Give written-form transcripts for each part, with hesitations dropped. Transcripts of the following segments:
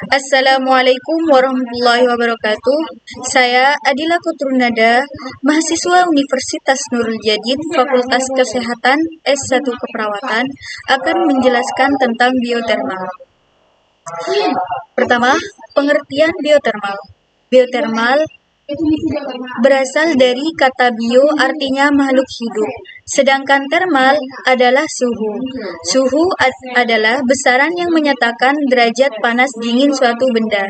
Assalamualaikum warahmatullahi wabarakatuh. Saya Adila Kutrunada, mahasiswa Universitas Nurul Jadid, Fakultas Kesehatan S1 Keperawatan, akan menjelaskan tentang biotermal. Pertama, pengertian biotermal. Biotermal berasal dari kata bio, artinya makhluk hidup. Sedangkan termal adalah suhu. Suhu adalah besaran yang menyatakan derajat panas dingin suatu benda.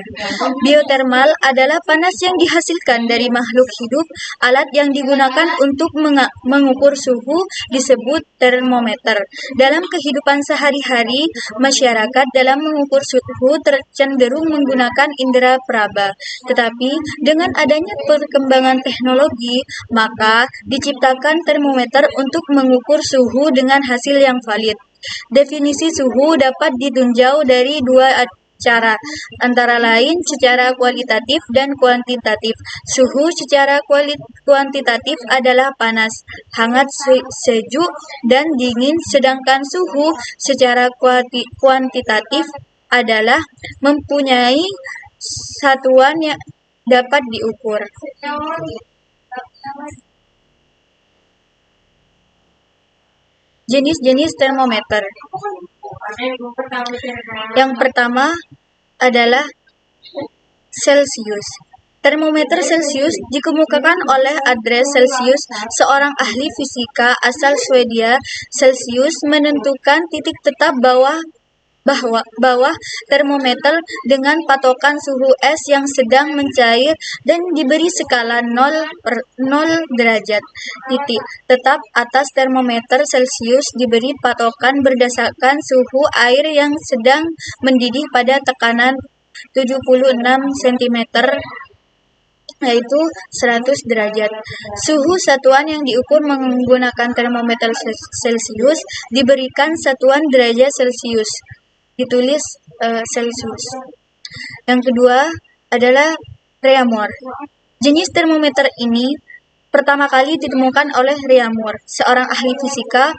Biotermal adalah panas yang dihasilkan dari makhluk hidup. Alat yang digunakan untuk mengukur suhu disebut termometer. Dalam kehidupan sehari-hari, masyarakat dalam mengukur suhu cenderung menggunakan indera peraba. Tetapi dengan adanya perkembangan teknologi, maka diciptakan termometer untuk mengukur suhu dengan hasil yang valid. Definisi suhu dapat ditinjau dari dua cara, antara lain secara kualitatif dan kuantitatif. Suhu secara kuantitatif adalah panas, hangat, sejuk, dan dingin, sedangkan suhu secara kuantitatif adalah mempunyai satuan yang dapat diukur. Jenis-jenis termometer. Yang pertama adalah Celsius. Termometer Celsius dikemukakan oleh Andreas Celsius, seorang ahli fisika asal Swedia. Celsius menentukan titik tetap bawah termometer dengan patokan suhu es yang sedang mencair dan diberi skala 0 derajat. Titik tetap atas termometer Celsius diberi patokan berdasarkan suhu air yang sedang mendidih pada tekanan 76 cm, yaitu 100 derajat. Suhu satuan yang diukur menggunakan termometer Celsius diberikan satuan derajat Celsius, ditulis Celsius. Yang kedua adalah Réaumur. Jenis termometer ini pertama kali ditemukan oleh Réaumur, seorang ahli fisika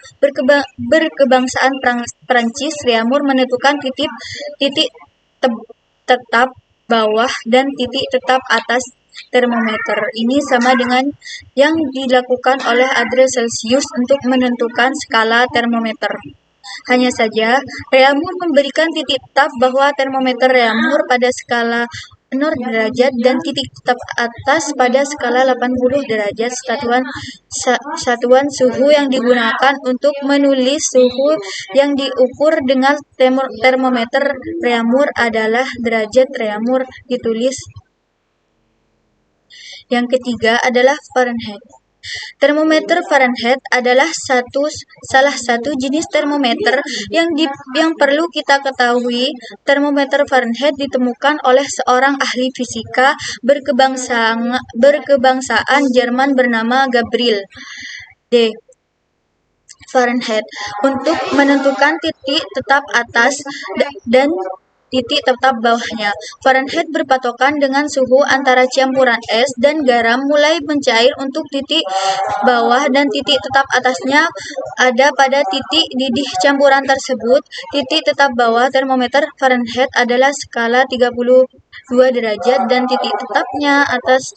berkebangsaan Prancis. Réaumur menentukan titik tetap bawah dan titik tetap atas termometer. Ini sama dengan yang dilakukan oleh Andreas Celsius untuk menentukan skala termometer. Hanya saja, Réaumur memberikan titik tetap bahwa termometer Réaumur pada skala 0 derajat dan titik tetap atas pada skala 80 derajat. Satuan suhu yang digunakan untuk menulis suhu yang diukur dengan termometer Réaumur adalah derajat Réaumur, ditulis. Yang ketiga adalah Fahrenheit. Termometer Fahrenheit adalah salah satu jenis termometer yang perlu kita ketahui. Termometer Fahrenheit ditemukan oleh seorang ahli fisika berkebangsaan Jerman bernama Gabriel D. Fahrenheit untuk menentukan titik tetap atas dan titik tetap bawahnya. Fahrenheit berpatokan dengan suhu antara campuran es dan garam mulai mencair untuk titik bawah dan titik tetap atasnya ada pada titik didih campuran tersebut. Titik tetap bawah termometer Fahrenheit adalah skala 32 derajat dan titik tetapnya atas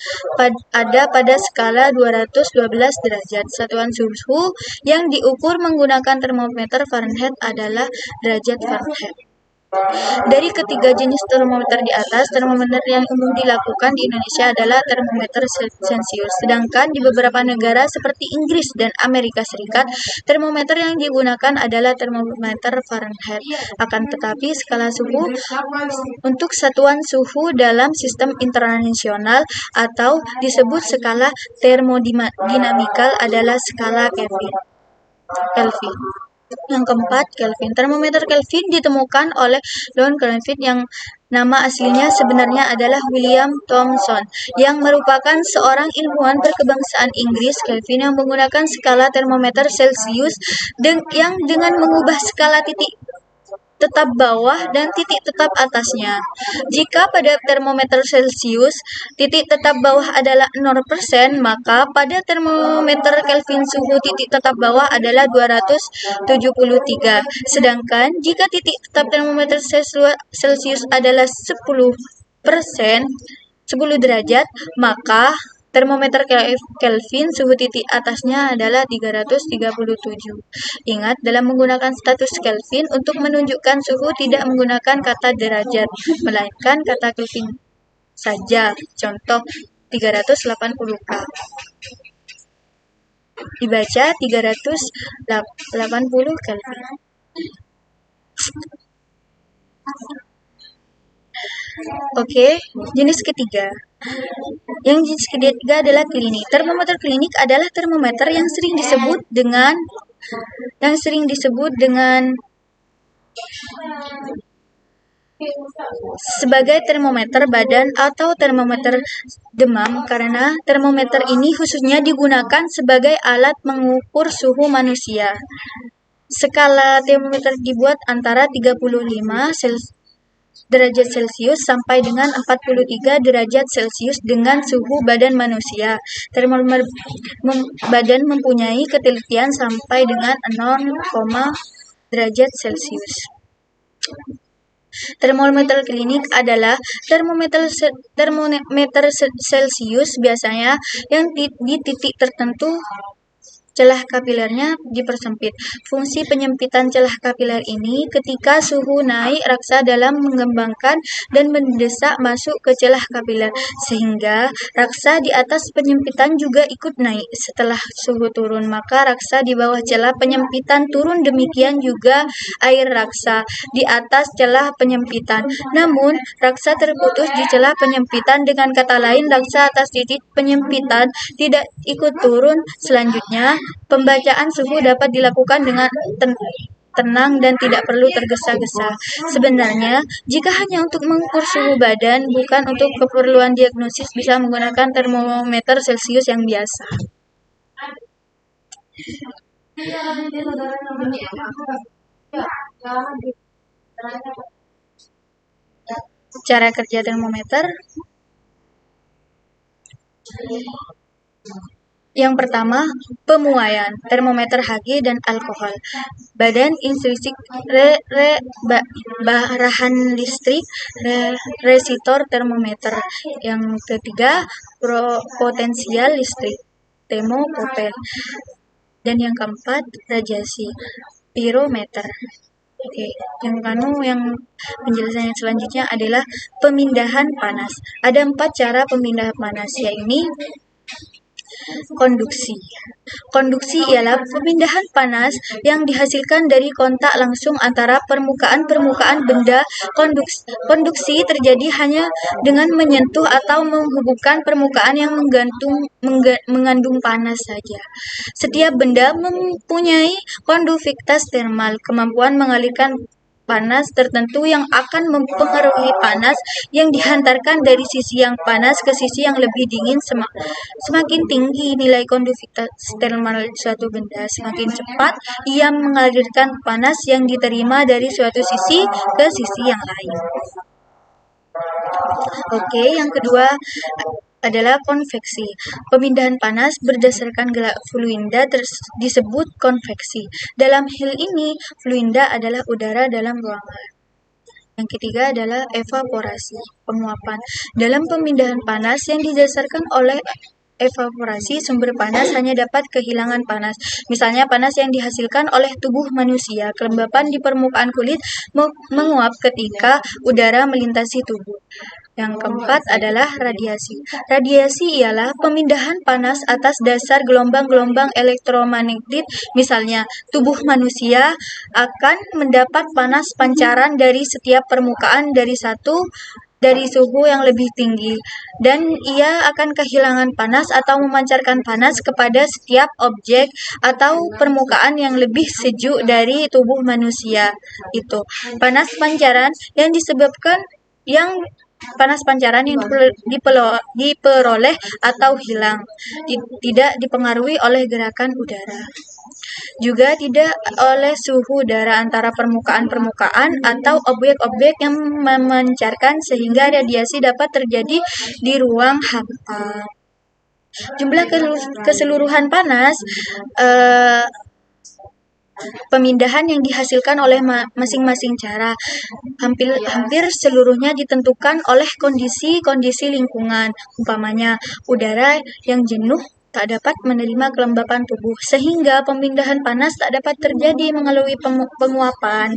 ada pada skala 212 derajat. Satuan suhu yang diukur menggunakan termometer Fahrenheit adalah derajat Fahrenheit. Dari ketiga jenis termometer di atas, termometer yang umum dilakukan di Indonesia adalah termometer Celsius. Sedangkan di beberapa negara seperti Inggris dan Amerika Serikat, termometer yang digunakan adalah termometer Fahrenheit. Akan tetapi, skala suhu untuk satuan suhu dalam sistem internasional atau disebut skala termodinamikal adalah skala Kelvin. Yang keempat, Kelvin. Termometer Kelvin ditemukan oleh Lord Kelvin yang nama aslinya sebenarnya adalah William Thomson, yang merupakan seorang ilmuwan berkebangsaan Inggris. Kelvin yang menggunakan skala termometer Celsius yang dengan mengubah skala titik tetap bawah dan titik tetap atasnya. Jika pada termometer Celcius titik tetap bawah adalah 0%, maka pada termometer Kelvin suhu titik tetap bawah adalah 273. Sedangkan jika titik tetap termometer Celcius adalah 10 derajat, maka termometer Kelvin suhu titik atasnya adalah 337. Ingat, dalam menggunakan status Kelvin untuk menunjukkan suhu tidak menggunakan kata derajat, melainkan kata Kelvin saja. Contoh 380 K. Dibaca 380 Kelvin. Oke, jenis ketiga. Yang jenis ketiga adalah klinik. Termometer klinik adalah termometer yang sering disebut dengan sebagai termometer badan atau termometer demam, karena termometer ini khususnya digunakan sebagai alat mengukur suhu manusia. Skala termometer dibuat antara 35 derajat Celcius sampai dengan 43 derajat Celcius dengan suhu badan manusia. Termometer badan mempunyai ketelitian sampai dengan 0, derajat Celcius. Termometer klinik adalah termometer Celcius biasanya yang di titik tertentu celah kapilernya dipersempit. Fungsi penyempitan celah kapiler ini ketika suhu naik, raksa dalam mengembangkan dan mendesak masuk ke celah kapiler, sehingga raksa di atas penyempitan juga ikut naik. Setelah suhu turun, maka raksa di bawah celah penyempitan turun, demikian juga air raksa di atas celah penyempitan. Namun, raksa terputus di celah penyempitan, dengan kata lain, raksa atas titik penyempitan tidak ikut turun. Selanjutnya, pembacaan suhu dapat dilakukan dengan tenang dan tidak perlu tergesa-gesa. Sebenarnya, jika hanya untuk mengukur suhu badan, bukan untuk keperluan diagnosis, bisa menggunakan termometer Celcius yang biasa. Cara kerja termometer. Yang pertama, pemuaian termometer Hg dan alkohol. Badan intrinsik bahan listrik resistor termometer. Yang ketiga, potensial listrik termometer. Dan yang keempat, radiasi pirometer. Oke, yang penjelasan yang selanjutnya adalah pemindahan panas. Ada 4 cara pemindahan panas, yaitu konduksi. Konduksi ialah pemindahan panas yang dihasilkan dari kontak langsung antara permukaan benda. Konduksi terjadi hanya dengan menyentuh atau menghubungkan permukaan yang mengandung panas saja. Setiap benda mempunyai konduktivitas termal, kemampuan mengalirkan panas tertentu yang akan mempengaruhi panas yang dihantarkan dari sisi yang panas ke sisi yang lebih dingin. Semakin tinggi nilai konduktivitas termal suatu benda, semakin cepat ia mengalirkan panas yang diterima dari suatu sisi ke sisi yang lain. Oke, yang kedua adalah konveksi. Pemindahan panas berdasarkan gelak fluida disebut konveksi. Dalam hal ini, fluida adalah udara dalam ruangan. Yang ketiga adalah evaporasi, penguapan. Dalam pemindahan panas yang didasarkan oleh evaporasi, sumber panas hanya dapat kehilangan panas. Misalnya panas yang dihasilkan oleh tubuh manusia. Kelembapan di permukaan kulit menguap ketika udara melintasi tubuh. Yang keempat adalah radiasi. Radiasi ialah pemindahan panas atas dasar gelombang-gelombang elektromagnetik. Misalnya, tubuh manusia akan mendapat panas pancaran dari setiap permukaan dari suhu yang lebih tinggi, dan ia akan kehilangan panas atau memancarkan panas kepada setiap objek atau permukaan yang lebih sejuk dari tubuh manusia. Itu panas pancaran yang diperoleh atau hilang, tidak dipengaruhi oleh gerakan udara. Juga tidak oleh suhu udara antara permukaan-permukaan atau objek-objek yang memancarkan sehingga radiasi dapat terjadi di ruang hampa. Jumlah keseluruhan panas pemindahan yang dihasilkan oleh masing-masing cara hampir seluruhnya ditentukan oleh kondisi-kondisi lingkungan. Umpamanya, udara yang jenuh tak dapat menerima kelembapan tubuh, sehingga pemindahan panas tak dapat terjadi melalui penguapan.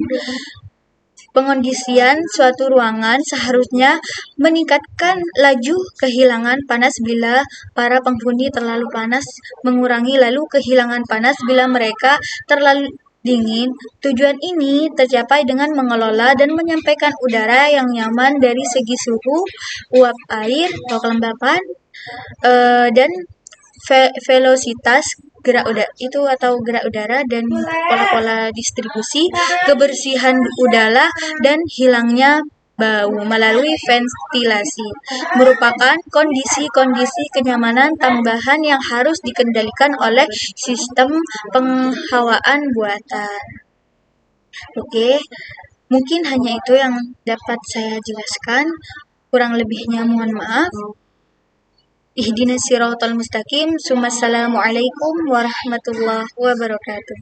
Pengondisian suatu ruangan seharusnya meningkatkan laju kehilangan panas bila para penghuni terlalu panas, mengurangi lalu kehilangan panas bila mereka terlalu dingin. Tujuan ini tercapai dengan mengelola dan menyampaikan udara yang nyaman dari segi suhu, uap air atau kelembapan, dan velositas gerak udara dan pola-pola distribusi, kebersihan udara dan hilangnya bau melalui ventilasi merupakan kondisi-kondisi kenyamanan tambahan yang harus dikendalikan oleh sistem penghawaan buatan. Oke, mungkin hanya itu yang dapat saya jelaskan. Kurang lebihnya mohon maaf. Ihdinas siratal mustaqim. Assalamualaikum warahmatullahi wabarakatuh.